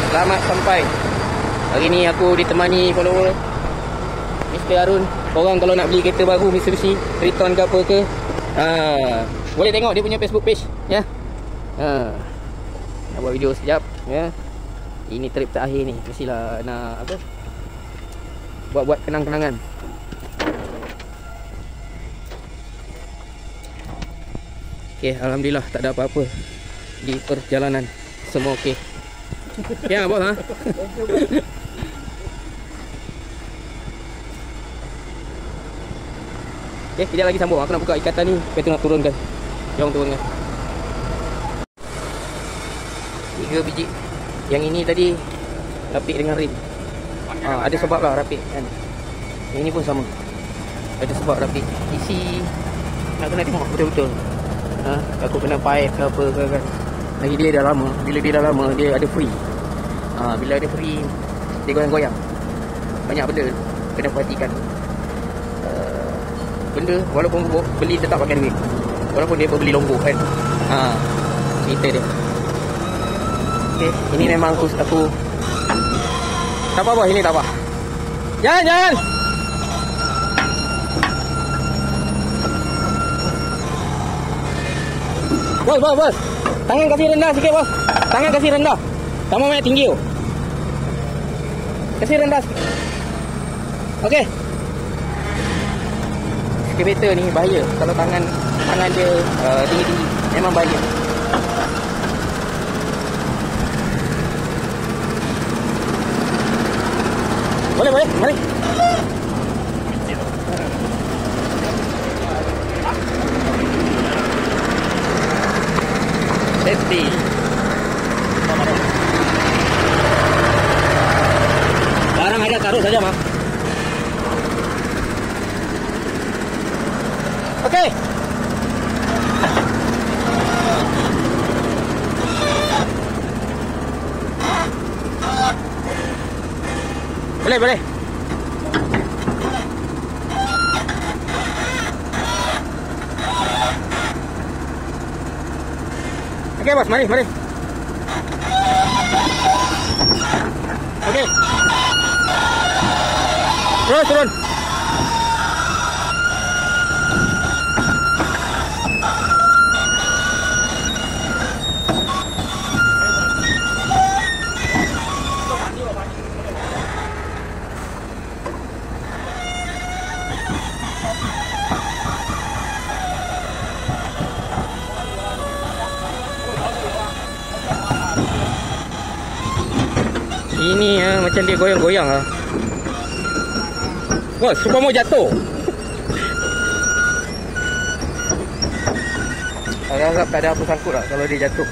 Selamat sampai. Hari ni aku ditemani follower Mr. Harun. Korang kalau nak beli kereta baru Mitsubishi Triton ke apa ke, boleh tengok dia punya Facebook page ya. Nak buat video sekejap ya. Ini trip terakhir ni, mestilah nak apa, buat kenang-kenangan. Okey, alhamdulillah tak ada apa-apa di perjalanan. Semua okey. Ya, bos ha. Okey, kejap lagi sambung. Aku nak buka ikatan ni, lepas tu nak turunkan. Jom turunkan. 3 biji. Yang ini tadi rapik dengan rim. Ada sebab lah rapik kan. Yang ini pun sama. Ada sebab rapik. Isi nak kena tengok betul-betul. Aku kena pipe ke apa ke kan. Lagi dia dah lama. Bila dia dah lama, dia ada free. Bila ada free, dia goyang-goyang. Banyak benda kena perhatikan. Benda walaupun beli tetap pakai duit. Walaupun dia beli lombok kan. Cerita dia. Okay, ini memang aku tak apa, ini tak apa. Jangan. Bos. Tangan kasih rendah sikit, bos. Tangan kasih rendah. Tak mau main tinggi. Kasih rendah sikit. Okey. Excavator ni bahaya kalau tangan dia tinggi-tinggi. Memang bahaya. Boleh. Mari. Safety. Barang ada taruh saja, Mak. Okey. Boleh. Okey, bos, mari. Okey. Turun. Ini macam dia goyang-goyang lah. Bos, supaya mau jatuh. Harap tak ada apa sangkut lah kalau dia jatuh.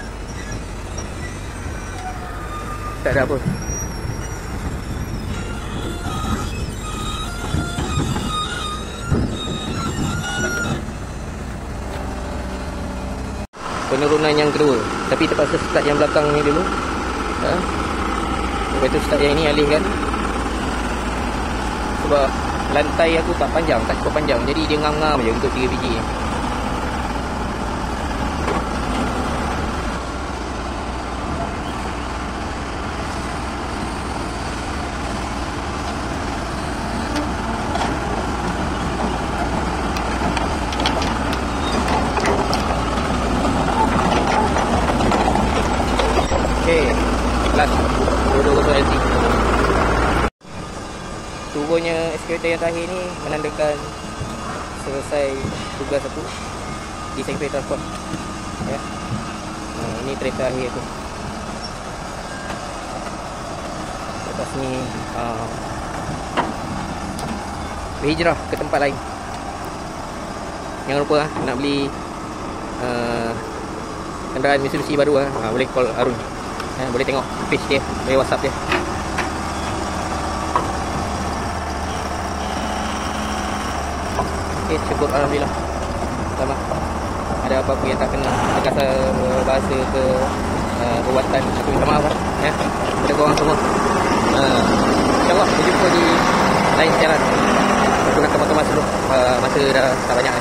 Tak ada apa. Penurunan yang kedua. Tapi terpaksa start yang belakang ni dulu. Lepas tu start yang ini alihkan. Sebab lantai aku tak cukup panjang. Jadi dia ngam-ngam je untuk 3 biji ni. Okay, last dua LT. Turunnya excavator yang terakhir ni menandakan selesai tugas aku di sektor transport ya. Ini trip terakhir tu. Lepas ni berhijrah ke tempat lain. Jangan lupa nak beli kenderaan Mitsubishi baru boleh call Harun. Boleh tengok page dia, boleh WhatsApp dia. Okay, syukur alhamdulillah. Selamat. Ada apa-apa yang tak kena terkasar bahasa ke perbuatan, aku minta maaf ya kepada korang semua. InsyaAllah berjumpa di lain siaran. Aku nak kemas-kemas dulu, masa dah tak banyak.